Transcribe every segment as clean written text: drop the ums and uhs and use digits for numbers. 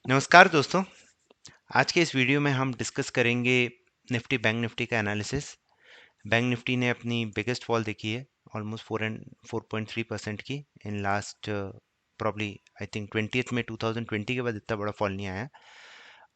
नमस्कार दोस्तों। आज के इस वीडियो में हम डिस्कस करेंगे निफ्टी बैंक निफ्टी का एनालिसिस। बैंक निफ्टी ने अपनी बिगेस्ट फॉल देखी है, ऑलमोस्ट 4.3% की in last probably I think 20th में 2020 के बाद इतना बड़ा फॉल नहीं आया।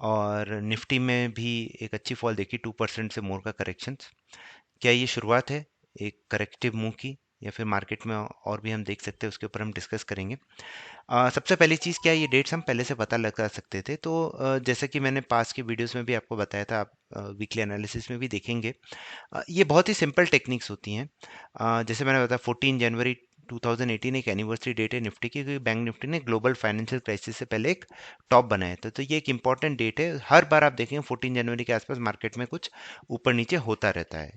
और निफ्टी में भी एक अच्छी फॉल देखी, 2% से मोर का करेक्शन। क्या ये शुरुआत है एक करेक्टिव मूव की, या फिर मार्केट में और भी हम देख सकते हैं, उसके ऊपर हम डिस्कस करेंगे। सबसे पहली चीज़ क्या है, ये डेट्स हम पहले से पता लगा सकते थे। तो जैसे कि मैंने पास के वीडियोस में भी आपको बताया था, आप वीकली एनालिसिस में भी देखेंगे। ये बहुत ही सिंपल टेक्निक्स होती हैं। जैसे मैंने बताया 14 जनवरी 2018 एक एनिवर्सरी डेट है निफ्टी की, क्योंकि बैंक निफ्टी ने ग्लोबल फाइनेंशियल क्राइसिस से पहले एक टॉप बनाया था। तो ये एक इंपॉर्टेंट डेट है। हर बार आप देखेंगे 14 जनवरी के आसपास मार्केट में कुछ ऊपर नीचे होता रहता है।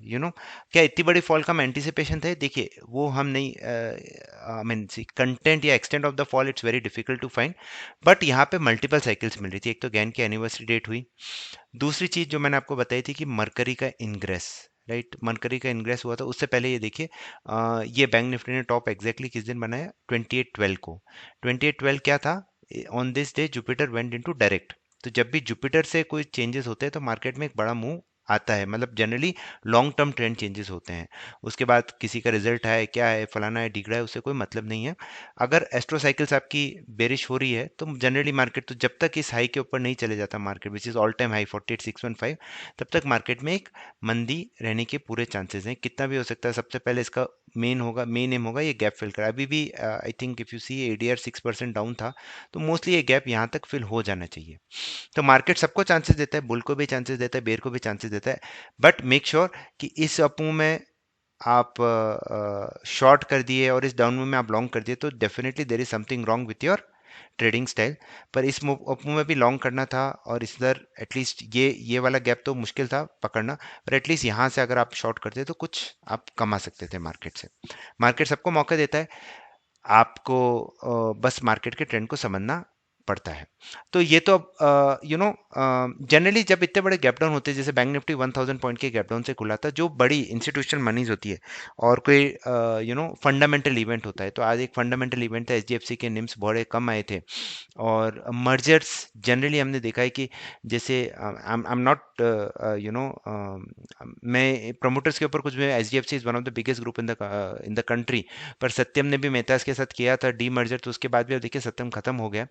क्या इतनी बड़ी फॉल का एंटिसिपेशन था? देखिए, वो हम नहीं, आई मीन कंटेंट या extent of the fall it's very difficult to find. But यहाँ पे मल्टीपल साइकिल्स मिल रही थी। एक तो गैन की एनिवर्सरी डेट हुई, दूसरी चीज जो मैंने आपको बताई थी कि मरकरी का इंग्रेस, राइट, मरकरी का इंग्रेस हुआ था। उससे पहले ये देखिए, ये बैंक निफ्टी ने टॉप एग्जैक्टली किस दिन बनाया? 28/12 को। 28/12 क्या था? On this day Jupiter went into direct. तो जब भी जुपिटर से कोई चेंजेस होते हैं तो मार्केट में एक बड़ा मूव आता है, मतलब generally long term trend changes होते हैं। उसके बाद किसी का रिजल्ट है, क्या है, फलाना है, डिगड़ा है, उससे कोई मतलब नहीं है। अगर एस्ट्रो साइकिल्स आपकी बेरिश हो रही है तो जनरली मार्केट, तो जब तक इस हाई के ऊपर नहीं चले जाता market, which is all time high 48615, तब तक मार्केट में एक मंदी रहने के पूरे चांसेस हैं। कितना भी हो सकता है। सबसे पहले इसका मेन एम होगा ये गैप फिल कर। अभी भी I think if you see ADR 6% down था, तो मोस्टली ये गैप यहाँ तक फिल हो जाना चाहिए। तो मार्केट सबको चांसेस देता है, बुल को भी चांसेस देता है, बेर को भी चांसेस देता है। बट मेक श्योर कि इस अपू में आप शॉर्ट कर दिए और इस डाउन में आप लॉन्ग कर दिए, तो definitely there is something wrong with your trading style. पर इस मूव में भी लॉन्ग करना था, और इधर एटलीस्ट ये वाला गैप तो मुश्किल था पकड़ना, पर एटलीस्ट यहाँ से अगर आप शॉर्ट करते तो कुछ आप कमा सकते थे मार्केट से। मार्केट सबको मौका देता है, आपको बस मार्केट के ट्रेंड को समझना पड़ता है। तो ये तो जनरली जब इतने बड़े गैप डाउन होते हैं, जैसे बैंक निफ्टी 1000 पॉइंट के गैप डाउन से खुला था, जो बड़ी इंस्टीट्यूशनल मनीज होती है और कोई फंडामेंटल इवेंट होता है। तो आज एक फंडामेंटल इवेंट था, एचडीएफसी के निम्स बड़े कम आए थे। और मर्जर्स जनरली हमने देखा है कि जैसे आई एम नॉट मैं प्रमोटर्स के ऊपर कुछ भी, HDFC is one of the biggest group in the country. पर सत्यम ने भी मेहताज के साथ किया था डी मर्जर, तो उसके बाद भी अब देखिए सत्यम खत्म हो गया।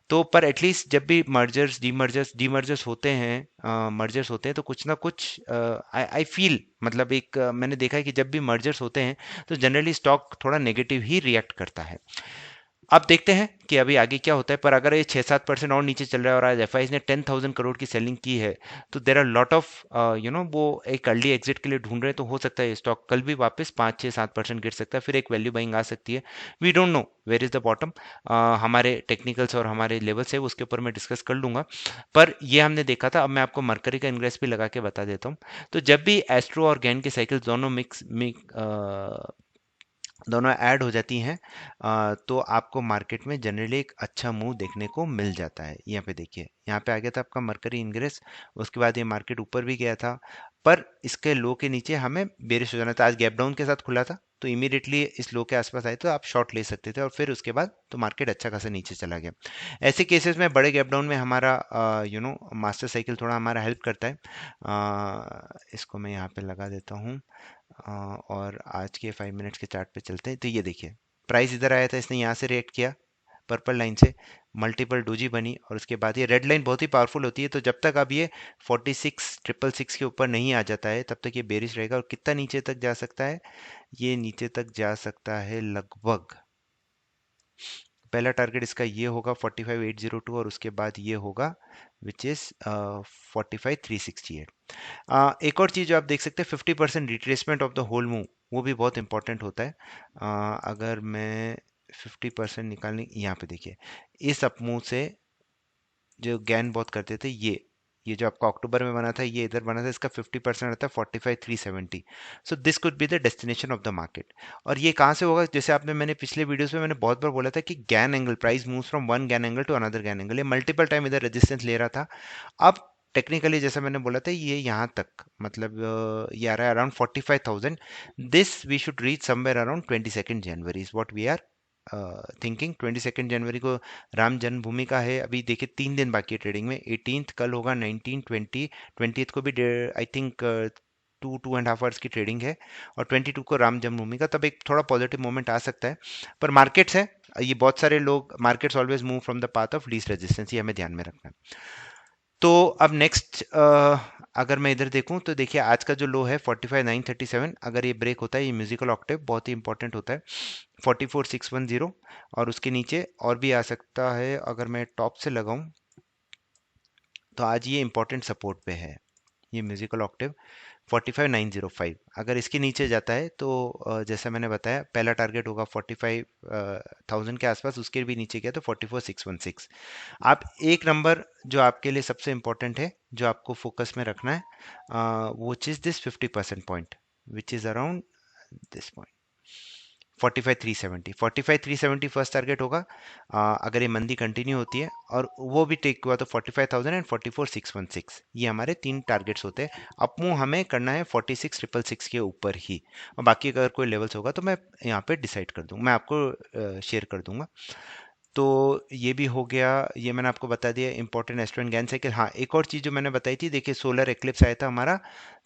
तो पर एटलीस्ट जब भी मर्जर्स होते हैं, मर्जर्स होते हैं, तो कुछ ना कुछ आई फील, मतलब एक मैंने देखा है कि जब भी मर्जर्स होते हैं तो जनरली स्टॉक थोड़ा नेगेटिव ही रिएक्ट करता है। अब देखते हैं कि अभी आगे क्या होता है। पर अगर ये 6-7% और नीचे चल रहा है और आज एफआई ने 10,000 करोड़ की सेलिंग की है, तो देर आर लॉट ऑफ वो एक अर्ली एग्जिट के लिए ढूंढ रहे हैं। तो हो सकता है स्टॉक कल भी वापस 5-6-7% गिर सकता है, फिर एक वैल्यू बाइंग आ सकती है। We don't know where is the bottom. हमारे टेक्निकल्स और हमारे लेवल्स है, उसके ऊपर मैं डिस्कस कर लूंगा। पर ये हमने देखा था। अब मैं आपको मरकरी का इंग्रेस भी लगा के बता देता हूँ। तो जब भी एस्ट्रो और गैन की साइकिल दोनों दोनों ऐड हो जाती हैं, तो आपको मार्केट में जनरली एक अच्छा मूव देखने को मिल जाता है। यहाँ पे देखिए, यहाँ पे आ गया था आपका मरकरी इंग्रेस। उसके बाद ये मार्केट ऊपर भी गया था, पर इसके लो के नीचे हमें बेरिश हो जाना था। आज गैप डाउन के साथ खुला था, तो इमीडिएटली इस लो के आसपास आए तो आप शॉर्ट ले सकते थे, और फिर उसके बाद तो मार्केट अच्छा खासा नीचे चला गया। ऐसे केसेस में बड़े गैप डाउन में हमारा मास्टर साइकिल थोड़ा हमारा हेल्प करता है। इसको मैं यहाँ पे लगा देता हूँ। और आज के 5 मिनट्स के चार्ट पे चलते हैं। तो ये देखिए, प्राइस इधर आया था, इसने यहाँ से रिएक्ट किया पर्पल लाइन से, मल्टीपल डोजी बनी, और उसके बाद ये रेड लाइन बहुत ही पावरफुल होती है। तो जब तक अब ये 46,666 के ऊपर नहीं आ जाता है, तब तक ये बेरिश रहेगा। और कितना नीचे तक जा सकता है? ये नीचे तक जा सकता है लगभग, पहला टारगेट इसका ये होगा 45,802, और उसके बाद ये होगा विच इज 45,368। एक और चीज़ जो आप देख सकते हैं, 50% retracement of the whole move, वो भी बहुत इंपॉर्टेंट होता है। अगर मैं 50% निकालने, यहाँ पे देखिए, इस अपमूव से जो गैन बहुत करते थे, ये जो आपका अक्टूबर में बना था, ये इधर बना था, इसका 50% रहता है 45,370। So this could be the destination of the market. और ये कहाँ से होगा? जैसे आपने, मैंने पिछले वीडियोस में मैंने बहुत बार बोला था कि Gann angle, price moves from one Gann angle to another Gann angle. ये मल्टीपल टाइम इधर रेजिस्टेंस ले रहा था। अब टेक्निकली जैसा मैंने बोला था, ये यहाँ तक, मतलब ये आ रहा है around 45,000। This we should reach somewhere around 22nd January is what we are thinking 22 जनवरी को राम जन्मभूमि का है। अभी देखिए 3 दिन बाकी है ट्रेडिंग में। 18th कल होगा, 19, 20, 20th को भी आई थिंक 2.5 आवर्स की ट्रेडिंग है, और 22 को राम जन्मभूमि का, तब एक थोड़ा पॉजिटिव मोमेंट आ सकता है। पर मार्केट्स है ये, बहुत सारे लोग, markets always move from the path of least resistance, ये हमें ध्यान में रखना है। तो अब नेक्स्ट अगर मैं इधर देखूं तो देखिए आज का जो लो है 45,937, अगर ये ब्रेक होता है, ये म्यूजिकल ऑक्टेव बहुत ही इंपॉर्टेंट होता है, 44,610, और उसके नीचे और भी आ सकता है। अगर मैं टॉप से लगाऊं तो आज ये इंपॉर्टेंट सपोर्ट पे है, ये म्यूजिकल ऑक्टेव 45,905। अगर इसके नीचे जाता है तो जैसा मैंने बताया, पहला टारगेट होगा 45,000 के आसपास, उसके भी नीचे गया तो 44,616। आप एक नंबर जो आपके लिए सबसे इंपॉर्टेंट है, जो आपको फोकस में रखना है, वो चीज this 50% point, which is around this point 45,370 first target होगा। अगर ये मंदी कंटिन्यू होती है और वो भी टेक हुआ तो 45,000 एंड 44,616, ये हमारे 3 टारगेट्स होते हैं। अपमूव हमें करना है 46,666 के ऊपर ही, और बाकी अगर कोई लेवल्स होगा तो मैं यहाँ पे डिसाइड कर दूँ, मैं आपको शेयर कर दूंगा। तो ये भी हो गया, ये मैंने आपको बता दिया important astro and Gann cycle. हाँ, एक और चीज़ जो मैंने बताई थी, देखिए सोलर एक्लिप्स आया था हमारा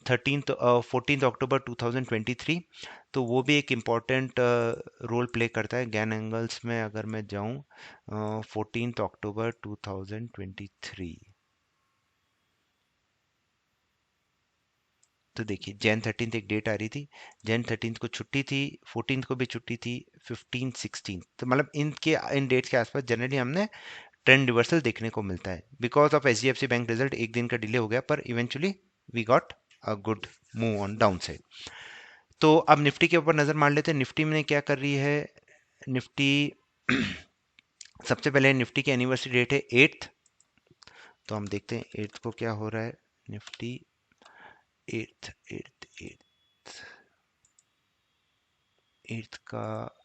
14 अक्टूबर 2023, तो वो भी एक इम्पॉर्टेंट रोल प्ले करता है गैन एंगल्स में। अगर मैं जाऊँ 14 अक्टूबर 2023, तो देखिए जैन 13 एक डेट आ रही थी, जैन 13 को छुट्टी थी, 14 को भी छुट्टी थी, 15 16, तो मतलब इन डेट्स के आसपास जनरली हमने ट्रेंड रिवर्सल देखने को मिलता है। Because of HDFC bank result एक दिन का डिले हो गया, पर eventually we got a good move on down side. तो अब निफ्टी के ऊपर नजर मार लेते हैं, निफ्टी में क्या कर रही है निफ्टी। सबसे पहले निफ्टी की एनिवर्सरी डेट है 8th, तो हम देखते हैं 8th को क्या हो रहा है। निफ्टी 8th 8th 8th का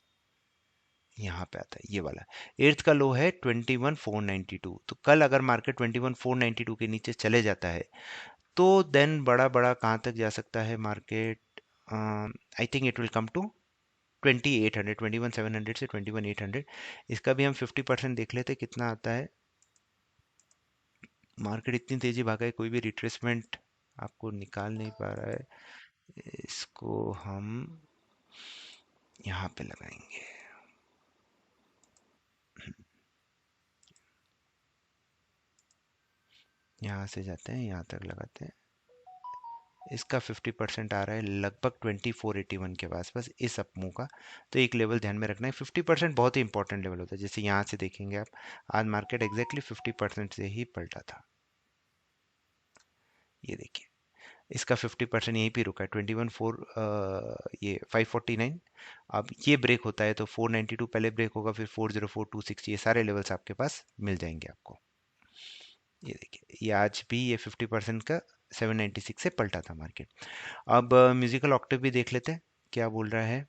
यहाँ पे आता है, ये वाला 8th का लो है 21,492। तो कल अगर मार्केट 21,492 के नीचे चले जाता है तो देन बड़ा बड़ा कहाँ तक जा सकता है market. I think it will come to 2800, 21,700 से 21,800। इसका भी हम 50% देख लेते कितना आता है। मार्केट इतनी तेजी भागा है, कोई भी रिट्रेसमेंट आपको निकाल नहीं पा रहा है। इसको हम यहाँ पे लगाएंगे, यहाँ से जाते हैं यहाँ तक लगाते हैं। इसका 50% आ रहा है लगभग 2481 के पास, बस इस अपमूव का। तो एक लेवल ध्यान में रखना है, 50% बहुत ही इंपॉर्टेंट लेवल होता है। जैसे यहाँ से देखेंगे आप, आज मार्केट एग्जैक्टली 50% से ही पलटा था। ये देखिए इसका 50% यहीं पे रुका है, 21,4 ये 549। अब ये ब्रेक होता है तो 492 पहले ब्रेक होगा, फिर 404, 260, ये सारे लेवल्स आपके पास मिल जाएंगे आपको। ये देखिए ये आज भी ये 50% का 796 से पलटा था मार्केट। अब म्यूजिकल ऑक्टेव भी देख लेते हैं क्या बोल रहा है।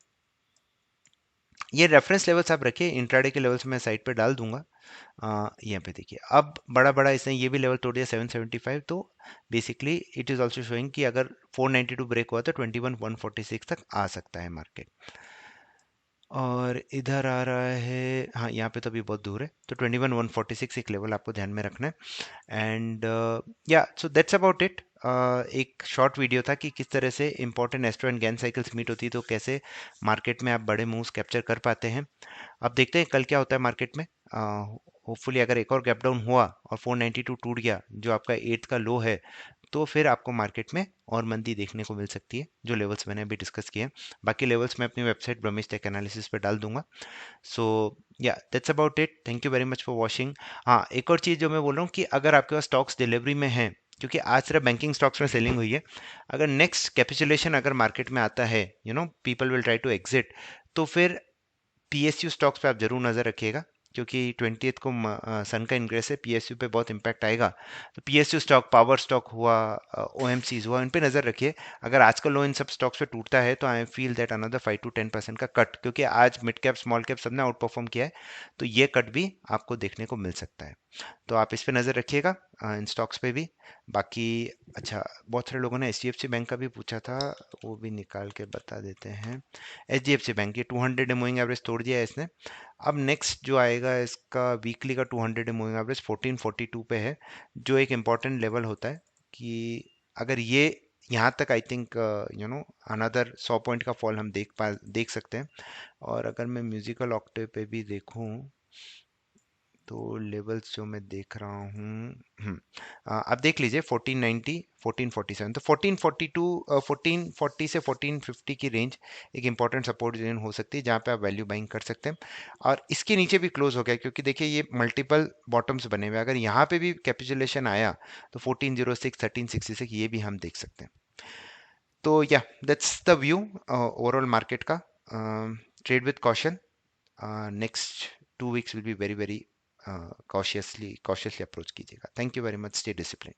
ये रेफरेंस लेवल्स आप रखिए, इंट्राडे के लेवल्स मैं साइड पे डाल दूंगा। यहाँ पे देखिए अब बड़ा बड़ा इसने ये भी लेवल तोड़ दिया 775, तो basically it is also showing कि अगर 492 ब्रेक हुआ तो 21,146 तक आ सकता है मार्केट। और इधर आ रहा है, हाँ यहाँ पे तो अभी बहुत दूर है, तो 21,146 एक लेवल आपको ध्यान में रखना है। एंड या सो दैट्स अबाउट इट। एक शॉर्ट वीडियो था कि किस तरह से important astro and Gann cycles meet होती है, तो कैसे मार्केट में आप बड़े मूव्स कैप्चर कर पाते हैं। अब देखते हैं कल क्या होता है मार्केट में। होपफुली अगर एक और गैप डाउन हुआ और 492 टूट गया, जो आपका 8th का लो है, तो फिर आपको मार्केट में और मंदी देखने को मिल सकती है, जो लेवल्स मैंने अभी डिस्कस किए हैं। बाकी लेवल्स मैं अपनी वेबसाइट ब्रह्मेश टेक एनालिसिस पे डाल दूंगा। सो या that's about it, thank you very much for watching. हाँ, एक और चीज़ जो मैं बोल रहा हूँ कि अगर आपके पास स्टॉक्स डिलीवरी में हैं, क्योंकि आज सिर्फ बैंकिंग स्टॉक्स में सेलिंग हुई है, अगर नेक्स्ट कैपिचुलेशन अगर मार्केट में आता है, people will try to exit, तो फिर पीएसयू स्टॉक्स पे आप जरूर नज़र रखिएगा, क्योंकि 20th को सन का इंग्रेस है, पीएसयू पे बहुत इंपैक्ट आएगा। तो पीएसयू स्टॉक, पावर स्टॉक हुआ, ओएमसीज हुआ, इन पे नज़र रखिए। अगर आज का लो इन सब स्टॉक्स पे टूटता है तो I feel that another 5 to 10% का कट, क्योंकि आज मिड कैप स्मॉल कैप सबने आउट परफॉर्म किया है, तो ये कट भी आपको देखने को मिल सकता है। तो आप इस पे नज़र रखिएगा। इन स्टॉक्स पे भी। बाकी अच्छा, बहुत सारे लोगों ने एचडीएफसी बैंक का भी पूछा था, वो भी निकाल के बता देते हैं। एचडीएफसी बैंक ये 200 मूविंग एवरेज तोड़ दिया है इसने। अब नेक्स्ट जो आएगा इसका वीकली का 200 मूविंग एवरेज 1442 पे है, जो एक इम्पॉर्टेंट लेवल होता है कि अगर ये यहाँ तक, आई थिंक अनदर 100 पॉइंट का फॉल हम देख सकते हैं। और अगर मैं म्यूजिकल ऑक्टेव पे भी देखूं तो लेवल्स जो मैं देख रहा हूँ, आप देख लीजिए 1490, 1447, तो 1442, 1440 से 1450 की रेंज एक इंपॉर्टेंट सपोर्ट जोन हो सकती है, जहाँ पे आप वैल्यू बाइंग कर सकते हैं। और इसके नीचे भी क्लोज हो गया, क्योंकि देखिए ये मल्टीपल बॉटम्स बने हुए हैं। अगर यहाँ पे भी कैपिचुलेशन आया तो 1406, 1366 ये भी हम देख सकते हैं। तो या that's the view overall market का। Trade with caution, next 2 weeks will be very very cautiously approach कीजिएगा। Thank you very much, stay discipline.